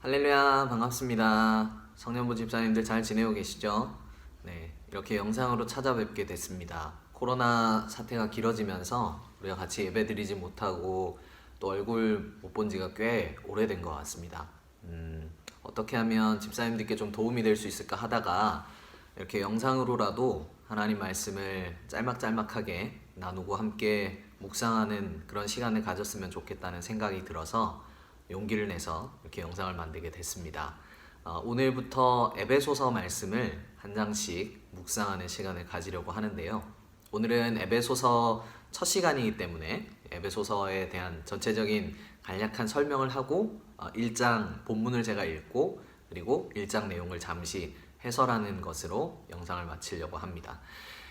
할렐루야, 반갑습니다. 성년부 집사님들 잘 지내고 계시죠? 네, 이렇게 영상으로 찾아뵙게 됐습니다. 코로나 사태가 길어지면서 우리가 같이 예배드리지 못하고 또 얼굴 못 본 지가 꽤 오래된 것 같습니다. 어떻게 하면 집사님들께 좀 도움이 될 수 있을까 하다가 이렇게 영상으로라도 하나님 말씀을 짤막짤막하게 나누고 함께 묵상하는 그런 시간을 가졌으면 좋겠다는 생각이 들어서 용기를 내서 이렇게 영상을 만들게 됐습니다. 오늘부터 에베소서 말씀을 한 장씩 묵상하는 시간을 가지려고 하는데요. 오늘은 에베소서 첫 시간이기 때문에 에베소서에 대한 전체적인 간략한 설명을 하고 1장 본문을 제가 읽고 그리고 1장 내용을 잠시 해설하는 것으로 영상을 마치려고 합니다.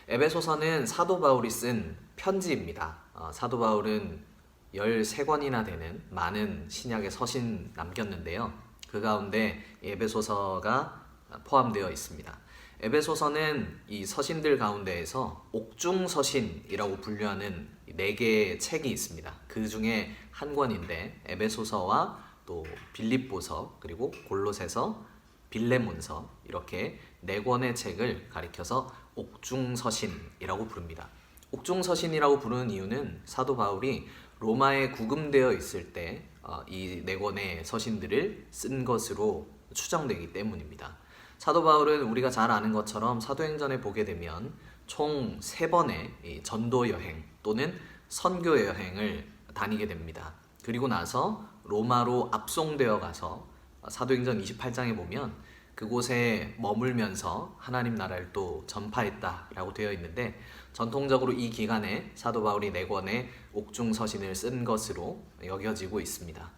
에베소서는 사도 바울이 쓴 편지입니다. 사도 바울은 13권이나 되는 많은 신약의 서신 남겼는데요. 그 가운데 에베소서가 포함되어 있습니다. 에베소서는 이 서신들 가운데에서 옥중서신이라고 분류하는 4개의 책이 있습니다. 그 중에 한 권인데 에베소서와 또 빌립보서 그리고 골로새서, 빌레몬서 이렇게 4권의 책을 가리켜서 옥중서신이라고 부릅니다. 옥중서신이라고 부르는 이유는 사도 바울이 로마에 구금되어 있을 때 이 4권의 서신들을 쓴 것으로 추정되기 때문입니다. 사도 바울은 우리가 잘 아는 것처럼 사도행전에 보게 되면 총 3번의 전도 여행 또는 선교 여행을 다니게 됩니다. 그리고 나서 로마로 압송되어 가서 사도행전 28장에 보면 그곳에 머물면서 하나님 나라를 또 전파했다라고 되어 있는데 전통적으로 이 기간에 사도 바울이 4권의 옥중서신을 쓴 것으로 여겨지고 있습니다.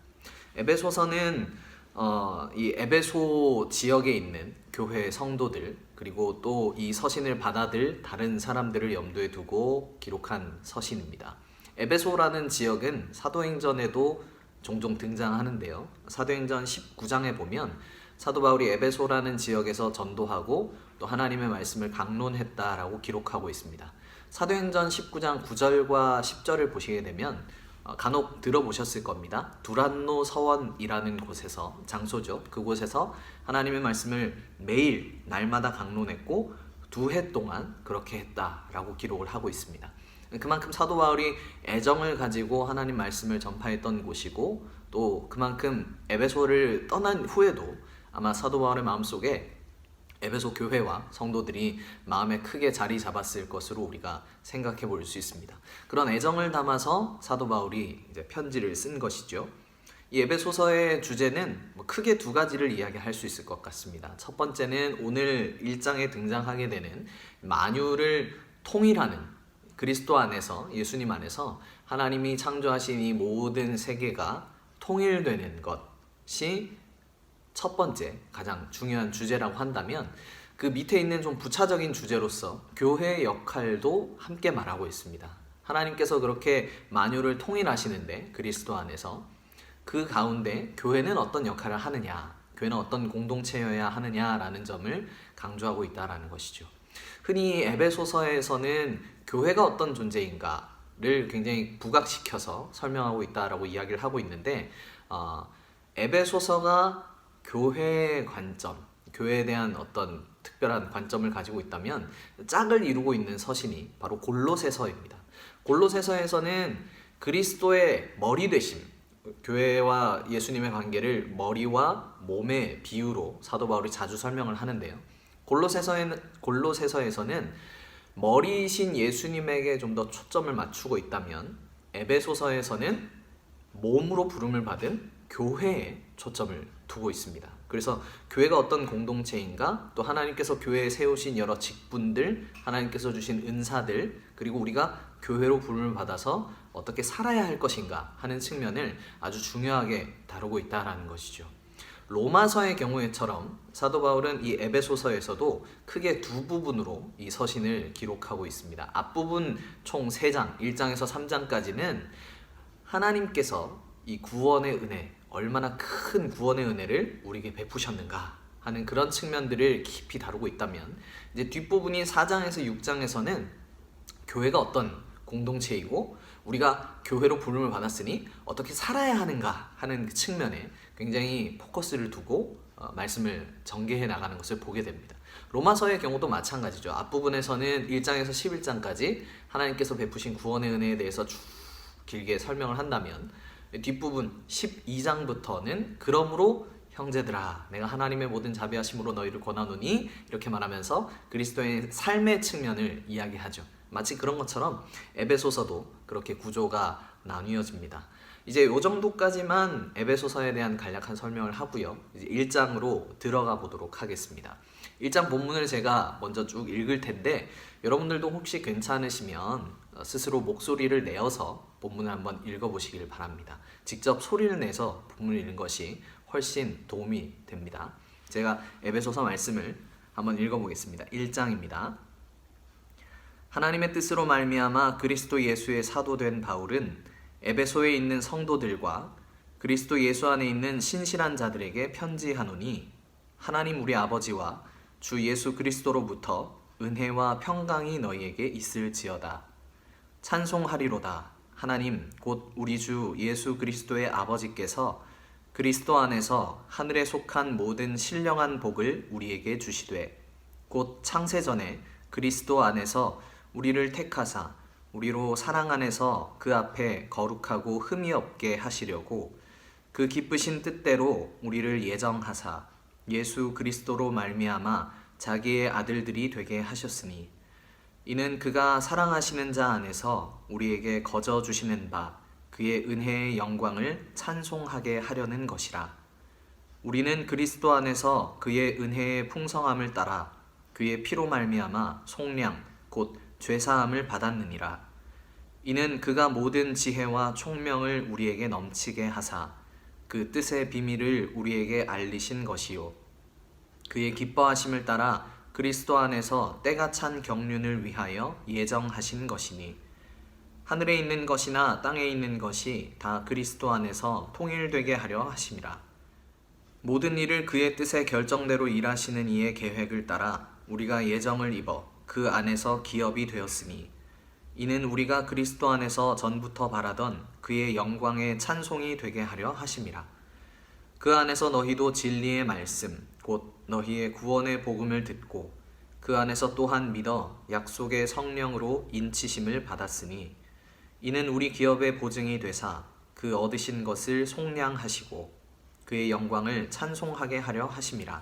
에베소서는 이 에베소 지역에 있는 교회 성도들 그리고 또 이 서신을 받아들 다른 사람들을 염두에 두고 기록한 서신입니다. 에베소라는 지역은 사도행전에도 종종 등장하는데요. 사도행전 19장에 보면 사도 바울이 에베소라는 지역에서 전도하고 또 하나님의 말씀을 강론했다라고 기록하고 있습니다. 사도행전 19장 9절과 10절을 보시게 되면 간혹 들어보셨을 겁니다. 두란노 서원이라는 곳에서 장소죠. 그곳에서 하나님의 말씀을 매일 날마다 강론했고 2해 동안 그렇게 했다라고 기록을 하고 있습니다. 그만큼 사도 바울이 애정을 가지고 하나님 말씀을 전파했던 곳이고 또 그만큼 에베소를 떠난 후에도 아마 사도 바울의 마음속에 에베소 교회와 성도들이 마음에 크게 자리 잡았을 것으로 우리가 생각해 볼 수 있습니다. 그런 애정을 담아서 사도 바울이 이제 편지를 쓴 것이죠. 이 에베소서의 주제는 크게 2가지를 이야기할 수 있을 것 같습니다. 첫 번째는 오늘 1장에 등장하게 되는 만유를 통일하는 그리스도 안에서 예수님 안에서 하나님이 창조하신 이 모든 세계가 통일되는 것이 첫 번째 가장 중요한 주제라고 한다면 그 밑에 있는 좀 부차적인 주제로서 교회의 역할도 함께 말하고 있습니다. 하나님께서 그렇게 만유를 통일하시는데 그리스도 안에서 그 가운데 교회는 어떤 역할을 하느냐, 교회는 어떤 공동체여야 하느냐라는 점을 강조하고 있다는 것이죠. 흔히 에베소서에서는 교회가 어떤 존재인가를 굉장히 부각시켜서 설명하고 있다라고 이야기를 하고 있는데 에베소서가 교회의 관점, 교회에 대한 어떤 특별한 관점을 가지고 있다면 짝을 이루고 있는 서신이 바로 골로새서입니다. 골로새서에서는 그리스도의 머리 되심, 교회와 예수님의 관계를 머리와 몸의 비유로 사도 바울이 자주 설명을 하는데요. 골로새서에서는 머리이신 예수님에게 좀 더 초점을 맞추고 있다면 에베소서에서는 몸으로 부름을 받은 교회에 초점을 두고 있습니다. 그래서 교회가 어떤 공동체인가, 또 하나님께서 교회에 세우신 여러 직분들, 하나님께서 주신 은사들, 그리고 우리가 교회로 부름을 받아서 어떻게 살아야 할 것인가 하는 측면을 아주 중요하게 다루고 있다는 것이죠. 로마서의 경우에처럼 사도 바울은 이 에베소서에서도 크게 2부분으로 이 서신을 기록하고 있습니다. 앞부분 총 3장, 1장에서 3장까지는 하나님께서 이 구원의 은혜, 얼마나 큰 구원의 은혜를 우리에게 베푸셨는가 하는 그런 측면들을 깊이 다루고 있다면 이제 뒷부분인 4장에서 6장에서는 교회가 어떤 공동체이고 우리가 교회로 부름을 받았으니 어떻게 살아야 하는가 하는 그 측면에 굉장히 포커스를 두고 말씀을 전개해 나가는 것을 보게 됩니다. 로마서의 경우도 마찬가지죠. 앞부분에서는 1장에서 11장까지 하나님께서 베푸신 구원의 은혜에 대해서 쭉 길게 설명을 한다면 뒷부분 12장부터는 그러므로 형제들아 내가 하나님의 모든 자비하심으로 너희를 권하노니 이렇게 말하면서 그리스도의 삶의 측면을 이야기하죠. 마치 그런 것처럼 에베소서도 그렇게 구조가 나뉘어집니다. 이제 이 정도까지만 에베소서에 대한 간략한 설명을 하고요. 이제 1장으로 들어가 보도록 하겠습니다. 1장 본문을 제가 먼저 쭉 읽을 텐데 여러분들도 혹시 괜찮으시면 스스로 목소리를 내어서 본문을 한번 읽어보시길 바랍니다. 직접 소리를 내서 본문을 읽는 것이 훨씬 도움이 됩니다. 제가 에베소서 말씀을 한번 읽어보겠습니다. 1장입니다. 하나님의 뜻으로 말미암아 그리스도 예수의 사도된 바울은 에베소에 있는 성도들과 그리스도 예수 안에 있는 신실한 자들에게 편지하노니 하나님 우리 아버지와 주 예수 그리스도로부터 은혜와 평강이 너희에게 있을지어다. 찬송하리로다. 하나님 곧 우리 주 예수 그리스도의 아버지께서 그리스도 안에서 하늘에 속한 모든 신령한 복을 우리에게 주시되 곧 창세전에 그리스도 안에서 우리를 택하사 우리로 사랑 안에서 그 앞에 거룩하고 흠이 없게 하시려고 그 기쁘신 뜻대로 우리를 예정하사 예수 그리스도로 말미암아 자기의 아들들이 되게 하셨으니 이는 그가 사랑하시는 자 안에서 우리에게 거저 주시는 바 그의 은혜의 영광을 찬송하게 하려는 것이라. 우리는 그리스도 안에서 그의 은혜의 풍성함을 따라 그의 피로 말미암아 속량 곧 죄사함을 받았느니라. 이는 그가 모든 지혜와 총명을 우리에게 넘치게 하사 그 뜻의 비밀을 우리에게 알리신 것이요 그의 기뻐하심을 따라 그리스도 안에서 때가 찬 경륜을 위하여 예정하신 것이니 하늘에 있는 것이나 땅에 있는 것이 다 그리스도 안에서 통일되게 하려 하심이라. 모든 일을 그의 뜻의 결정대로 일하시는 이의 계획을 따라 우리가 예정을 입어 그 안에서 기업이 되었으니 이는 우리가 그리스도 안에서 전부터 바라던 그의 영광의 찬송이 되게 하려 하심이라. 그 안에서 너희도 진리의 말씀 곧 너희의 구원의 복음을 듣고 그 안에서 또한 믿어 약속의 성령으로 인치심을 받았으니 이는 우리 기업의 보증이 되사 그 얻으신 것을 속량하시고 그의 영광을 찬송하게 하려 하심이라.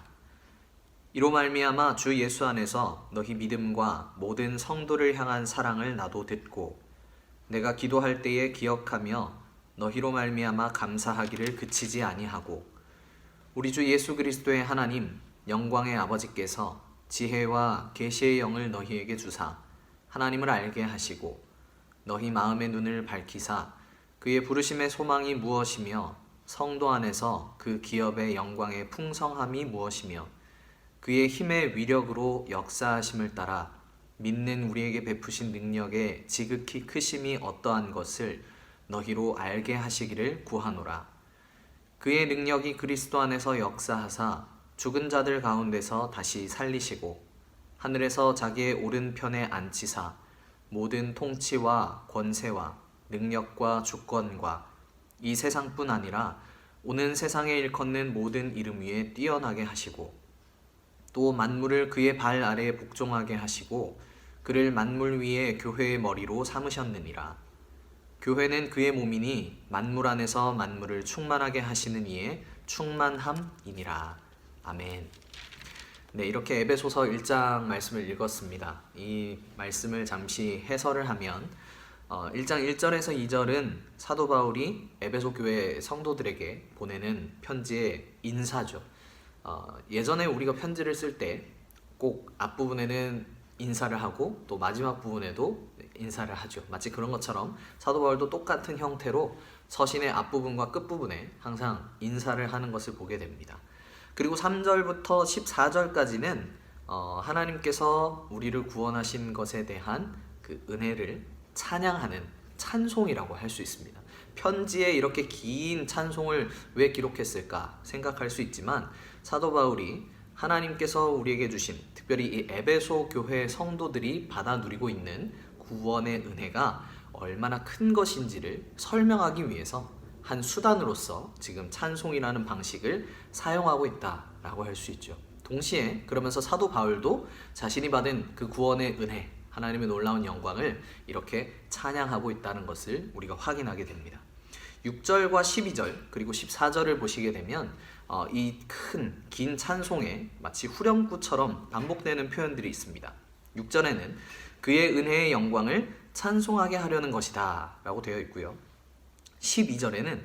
이로 말미암아 주 예수 안에서 너희 믿음과 모든 성도를 향한 사랑을 나도 듣고 내가 기도할 때에 기억하며 너희로 말미암아 감사하기를 그치지 아니하고 우리 주 예수 그리스도의 하나님 영광의 아버지께서 지혜와 계시의 영을 너희에게 주사 하나님을 알게 하시고 너희 마음의 눈을 밝히사 그의 부르심의 소망이 무엇이며 성도 안에서 그 기업의 영광의 풍성함이 무엇이며 그의 힘의 위력으로 역사하심을 따라 믿는 우리에게 베푸신 능력의 지극히 크심이 어떠한 것을 너희로 알게 하시기를 구하노라. 그의 능력이 그리스도 안에서 역사하사 죽은 자들 가운데서 다시 살리시고 하늘에서 자기의 오른편에 앉히사 모든 통치와 권세와 능력과 주권과 이 세상뿐 아니라 오는 세상에 일컫는 모든 이름 위에 뛰어나게 하시고 또 만물을 그의 발 아래에 복종하게 하시고 그를 만물 위에 교회의 머리로 삼으셨느니라. 교회는 그의 몸이니 만물 안에서 만물을 충만하게 하시는 이의 충만함이니라. 아멘. 네, 이렇게 에베소서 1장 말씀을 읽었습니다. 이 말씀을 잠시 해설을 하면 1장 1절에서 2절은 사도 바울이 에베소 교회 성도들에게 보내는 편지의 인사죠. 예전에 우리가 편지를 쓸 때 꼭 앞부분에는 인사를 하고 또 마지막 부분에도 인사를 하죠. 마치 그런 것처럼 사도 바울도 똑같은 형태로 서신의 앞부분과 끝부분에 항상 인사를 하는 것을 보게 됩니다. 그리고 3절부터 14절까지는 하나님께서 우리를 구원하신 것에 대한 그 은혜를 찬양하는 찬송이라고 할 수 있습니다. 편지에 이렇게 긴 찬송을 왜 기록했을까 생각할 수 있지만 사도 바울이 하나님께서 우리에게 주신 특별히 이 에베소 교회 성도들이 받아 누리고 있는 구원의 은혜가 얼마나 큰 것인지를 설명하기 위해서 한 수단으로서 지금 찬송이라는 방식을 사용하고 있다라고 할 수 있죠. 동시에 그러면서 사도 바울도 자신이 받은 그 구원의 은혜, 하나님의 놀라운 영광을 이렇게 찬양하고 있다는 것을 우리가 확인하게 됩니다. 6절과 12절 그리고 14절을 보시게 되면 이 큰 긴 찬송에 마치 후렴구처럼 반복되는 표현들이 있습니다. 6절에는 그의 은혜의 영광을 찬송하게 하려는 것이다 라고 되어 있고요. 12절에는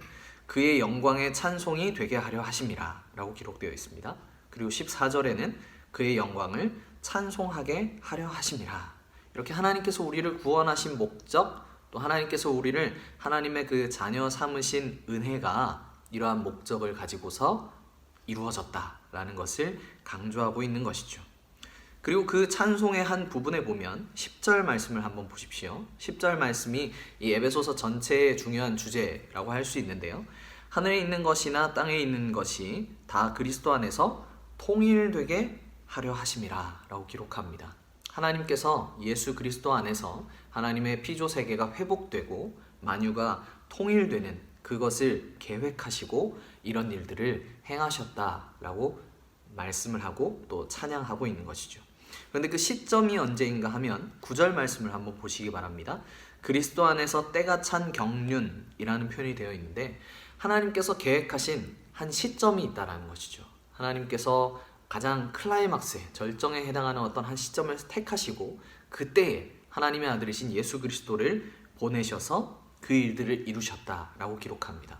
그의 영광의 찬송이 되게 하려 하심이라 라고 기록되어 있습니다. 그리고 14절에는 그의 영광을 찬송하게 하려 하심이라. 이렇게 하나님께서 우리를 구원하신 목적, 또 하나님께서 우리를 하나님의 그 자녀 삼으신 은혜가 이러한 목적을 가지고서 이루어졌다라는 것을 강조하고 있는 것이죠. 그리고 그 찬송의 한 부분에 보면 10절 말씀을 한번 보십시오. 10절 말씀이 이 에베소서 전체의 중요한 주제라고 할 수 있는데요. 하늘에 있는 것이나 땅에 있는 것이 다 그리스도 안에서 통일되게 하려 하심이라 라고 기록합니다. 하나님께서 예수 그리스도 안에서 하나님의 피조 세계가 회복되고 만유가 통일되는 그것을 계획하시고 이런 일들을 행하셨다라고 말씀을 하고 또 찬양하고 있는 것이죠. 그런데 그 시점이 언제인가 하면 9절 말씀을 한번 보시기 바랍니다. 그리스도 안에서 때가 찬 경륜이라는 표현이 되어 있는데 하나님께서 계획하신 한 시점이 있다라는 것이죠. 하나님께서 가장 클라이막스에 절정에 해당하는 어떤 한 시점을 택하시고 그때에 하나님의 아들이신 예수 그리스도를 보내셔서 그 일들을 이루셨다라고 기록합니다.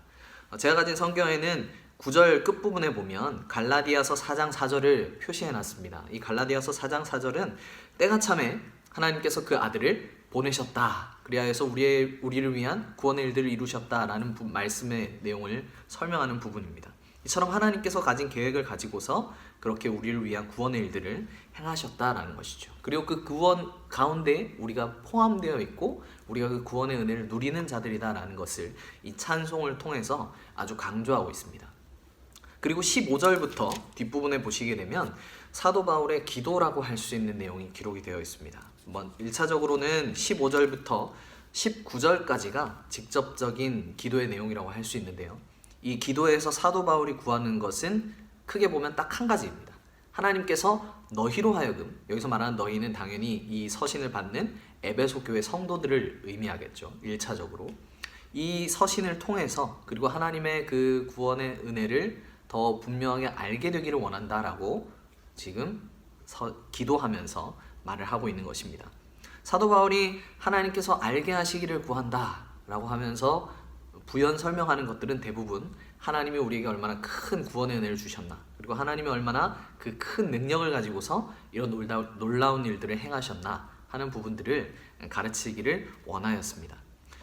제가 가진 성경에는 9절 끝부분에 보면 갈라디아서 4장 4절을 표시해놨습니다. 이 갈라디아서 4장 4절은 때가 참에 하나님께서 그 아들을 보내셨다. 그리하여서 우리를 위한 구원의 일들을 이루셨다라는 말씀의 내용을 설명하는 부분입니다. 이처럼 하나님께서 가진 계획을 가지고서 그렇게 우리를 위한 구원의 일들을 행하셨다라는 것이죠. 그리고 그 구원 가운데 우리가 포함되어 있고 우리가 그 구원의 은혜를 누리는 자들이다라는 것을 이 찬송을 통해서 아주 강조하고 있습니다. 그리고 15절부터 뒷부분에 보시게 되면 사도 바울의 기도라고 할 수 있는 내용이 기록이 되어 있습니다. 1차적으로는 15절부터 19절까지가 직접적인 기도의 내용이라고 할 수 있는데요. 이 기도에서 사도 바울이 구하는 것은 크게 보면 딱 한 가지입니다. 하나님께서 너희로 하여금, 여기서 말하는 너희는 당연히 이 서신을 받는 에베소 교회 성도들을 의미하겠죠. 1차적으로 이 서신을 통해서 그리고 하나님의 그 구원의 은혜를 더 분명하게 알게 되기를 원한다라고 지금 기도하면서 말을 하고 있는 것입니다. 사도 바울이 하나님께서 알게 하시기를 구한다라고 하면서 부연 설명하는 것들은 대부분 하나님이 우리에게 얼마나 큰 구원의 은혜를 주셨나, 그리고 하나님이 얼마나 그 큰 능력을 가지고서 이런 놀라운 일들을 행하셨나 하는 부분들을 가르치기를 원하였습니다.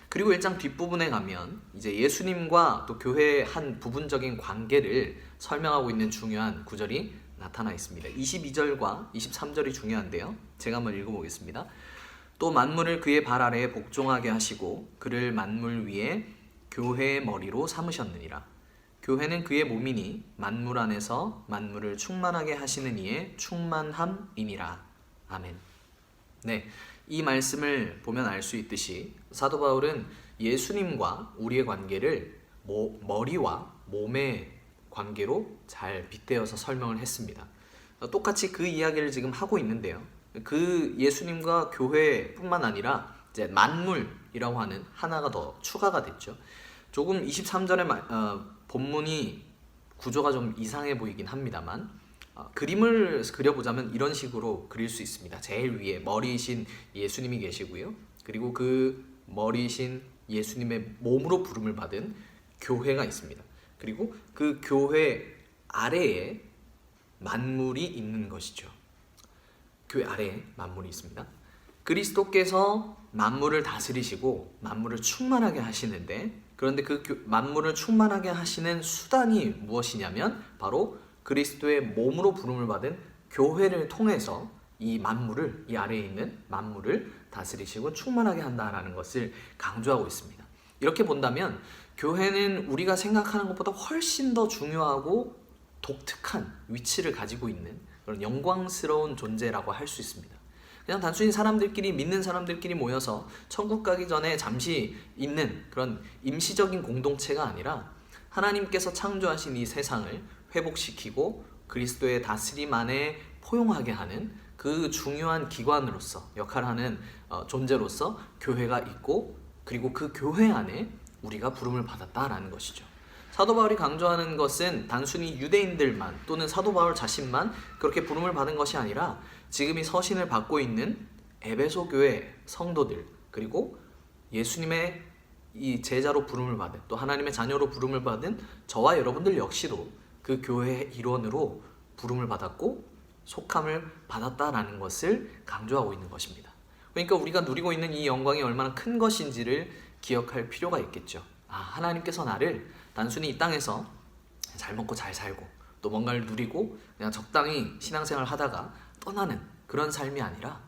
그리고 1장 뒷부분에 가면 이제 예수님과 또 교회의 한 부분적인 관계를 설명하고 있는 중요한 구절이 나타나 있습니다. 22절과 23절이 중요한데요. 제가 한번 읽어보겠습니다. 또 만물을 그의 발 아래에 복종하게 하시고 그를 만물 위에 교회의 머리로 삼으셨느니라. 교회는 그의 몸이니 만물 안에서 만물을 충만하게 하시는 이의 충만함이니라. 아멘. 네, 이 말씀을 보면 알 수 있듯이 사도 바울은 예수님과 우리의 관계를 머리와 몸의 관계로 잘 빗대어서 설명을 했습니다. 똑같이 그 이야기를 지금 하고 있는데요. 그 예수님과 교회뿐만 아니라 이제 만물이라고 하는 하나가 더 추가가 됐죠. 조금 23절의 본문이 구조가 좀 이상해 보이긴 합니다만 그림을 그려보자면 이런 식으로 그릴 수 있습니다. 제일 위에 머리이신 예수님이 계시고요. 그리고 그 머리이신 예수님의 몸으로 부름을 받은 교회가 있습니다. 그리고 그 교회 아래에 만물이 있는 것이죠. 교회 아래에 만물이 있습니다. 그리스도께서 만물을 다스리시고 만물을 충만하게 하시는데, 그런데 그 만물을 충만하게 하시는 수단이 무엇이냐면 바로 그리스도의 몸으로 부름을 받은 교회를 통해서 이 만물을, 이 아래에 있는 만물을 다스리시고 충만하게 한다라는 것을 강조하고 있습니다. 이렇게 본다면 교회는 우리가 생각하는 것보다 훨씬 더 중요하고 독특한 위치를 가지고 있는 그런 영광스러운 존재라고 할 수 있습니다. 그냥 단순히 사람들끼리, 믿는 사람들끼리 모여서 천국 가기 전에 잠시 있는 그런 임시적인 공동체가 아니라 하나님께서 창조하신 이 세상을 회복시키고 그리스도의 다스림 안에 포용하게 하는 그 중요한 기관으로서 역할하는 존재로서 교회가 있고, 그리고 그 교회 안에 우리가 부름을 받았다라는 것이죠. 사도 바울이 강조하는 것은 단순히 유대인들만 또는 사도 바울 자신만 그렇게 부름을 받은 것이 아니라 지금 이 서신을 받고 있는 에베소 교회 성도들, 그리고 예수님의 이 제자로 부름을 받은, 또 하나님의 자녀로 부름을 받은 저와 여러분들 역시도 그 교회의 일원으로 부름을 받았고 속함을 받았다라는 것을 강조하고 있는 것입니다. 그러니까 우리가 누리고 있는 이 영광이 얼마나 큰 것인지를 기억할 필요가 있겠죠. 하나님께서 나를 단순히 이 땅에서 잘 먹고 잘 살고 또 뭔가를 누리고 그냥 적당히 신앙생활을 하다가 떠나는 그런 삶이 아니라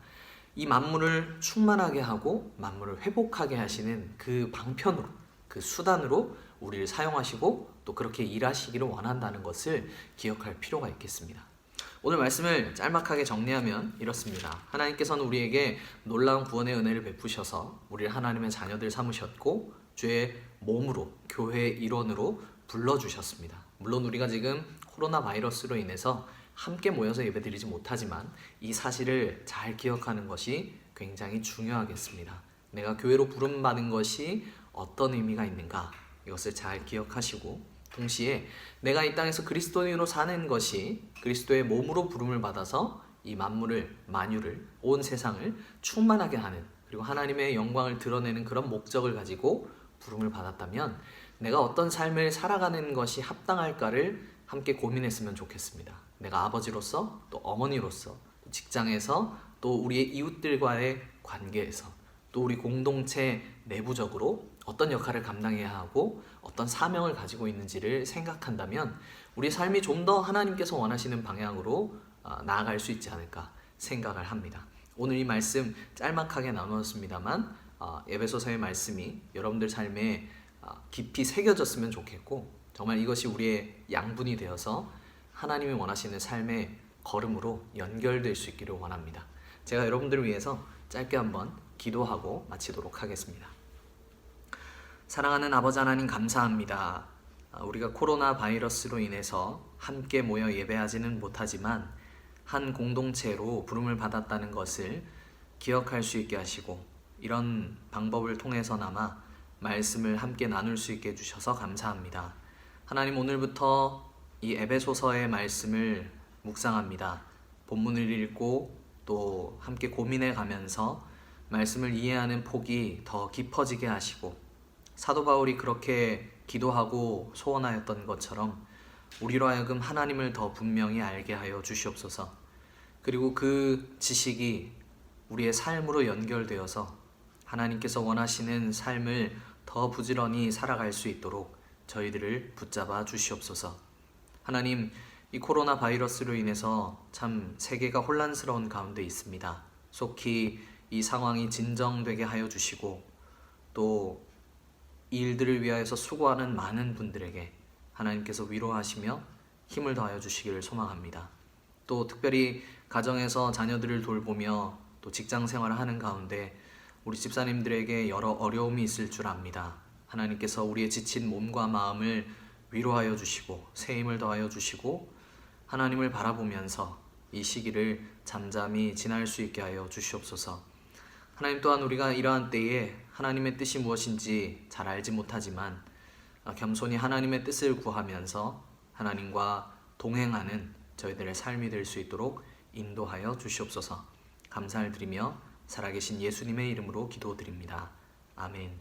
이 만물을 충만하게 하고 만물을 회복하게 하시는 그 방편으로, 그 수단으로 우리를 사용하시고 또 그렇게 일하시기를 원한다는 것을 기억할 필요가 있겠습니다. 오늘 말씀을 짤막하게 정리하면 이렇습니다. 하나님께서는 우리에게 놀라운 구원의 은혜를 베푸셔서 우리를 하나님의 자녀들 삼으셨고 주의 몸으로, 교회의 일원으로 불러주셨습니다. 물론 우리가 지금 코로나 바이러스로 인해서 함께 모여서 예배드리지 못하지만 이 사실을 잘 기억하는 것이 굉장히 중요하겠습니다. 내가 교회로 부름받은 것이 어떤 의미가 있는가, 이것을 잘 기억하시고, 동시에 내가 이 땅에서 그리스도인으로 사는 것이 그리스도의 몸으로 부름을 받아서 이 만물을, 만유를, 온 세상을 충만하게 하는, 그리고 하나님의 영광을 드러내는 그런 목적을 가지고 부름을 받았다면 내가 어떤 삶을 살아가는 것이 합당할까를 함께 고민했으면 좋겠습니다. 내가 아버지로서, 또 어머니로서, 또 직장에서, 또 우리의 이웃들과의 관계에서, 또 우리 공동체 내부적으로 어떤 역할을 감당해야 하고 어떤 사명을 가지고 있는지를 생각한다면 우리 삶이 좀 더 하나님께서 원하시는 방향으로 나아갈 수 있지 않을까 생각을 합니다. 오늘 이 말씀 짤막하게 나누었습니다만 에베소서의 말씀이 여러분들 삶에 깊이 새겨졌으면 좋겠고, 정말 이것이 우리의 양분이 되어서 하나님이 원하시는 삶의 걸음으로 연결될 수 있기를 원합니다. 제가 여러분들을 위해서 짧게 한번 기도하고 마치도록 하겠습니다. 사랑하는 아버지 하나님, 감사합니다. 우리가 코로나 바이러스로 인해서 함께 모여 예배하지는 못하지만 한 공동체로 부름을 받았다는 것을 기억할 수 있게 하시고, 이런 방법을 통해서나마 말씀을 함께 나눌 수 있게 해주셔서 감사합니다. 하나님, 오늘부터 이 에베소서의 말씀을 묵상합니다. 본문을 읽고 또 함께 고민해 가면서 말씀을 이해하는 폭이 더 깊어지게 하시고, 사도 바울이 그렇게 기도하고 소원하였던 것처럼 우리로 하여금 하나님을 더 분명히 알게 하여 주시옵소서. 그리고 그 지식이 우리의 삶으로 연결되어서 하나님께서 원하시는 삶을 더 부지런히 살아갈 수 있도록 저희들을 붙잡아 주시옵소서. 하나님, 이 코로나 바이러스로 인해서 참 세계가 혼란스러운 가운데 있습니다. 속히 이 상황이 진정되게 하여 주시고, 또 이 일들을 위하여서 수고하는 많은 분들에게 하나님께서 위로하시며 힘을 더하여 주시기를 소망합니다. 또 특별히 가정에서 자녀들을 돌보며 또 직장 생활을 하는 가운데 우리 집사님들에게 여러 어려움이 있을 줄 압니다. 하나님께서 우리의 지친 몸과 마음을 위로하여 주시고 새 힘을 더하여 주시고 하나님을 바라보면서 이 시기를 잠잠히 지날 수 있게 하여 주시옵소서. 하나님, 또한 우리가 이러한 때에 하나님의 뜻이 무엇인지 잘 알지 못하지만 겸손히 하나님의 뜻을 구하면서 하나님과 동행하는 저희들의 삶이 될 수 있도록 인도하여 주시옵소서. 감사를 드리며 살아계신 예수님의 이름으로 기도드립니다. 아멘.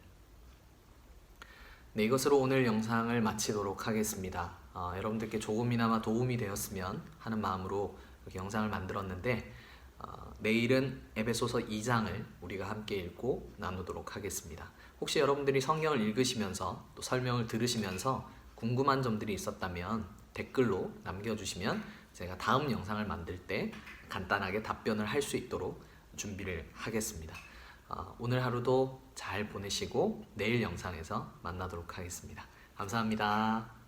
네, 이것으로 오늘 영상을 마치도록 하겠습니다. 여러분들께 조금이나마 도움이 되었으면 하는 마음으로 이렇게 영상을 만들었는데, 내일은 에베소서 2장을 우리가 함께 읽고 나누도록 하겠습니다. 혹시 여러분들이 성경을 읽으시면서 또 설명을 들으시면서 궁금한 점들이 있었다면 댓글로 남겨주시면 제가 다음 영상을 만들 때 간단하게 답변을 할 수 있도록 준비를 하겠습니다. 오늘 하루도 잘 보내시고 내일 영상에서 만나도록 하겠습니다. 감사합니다.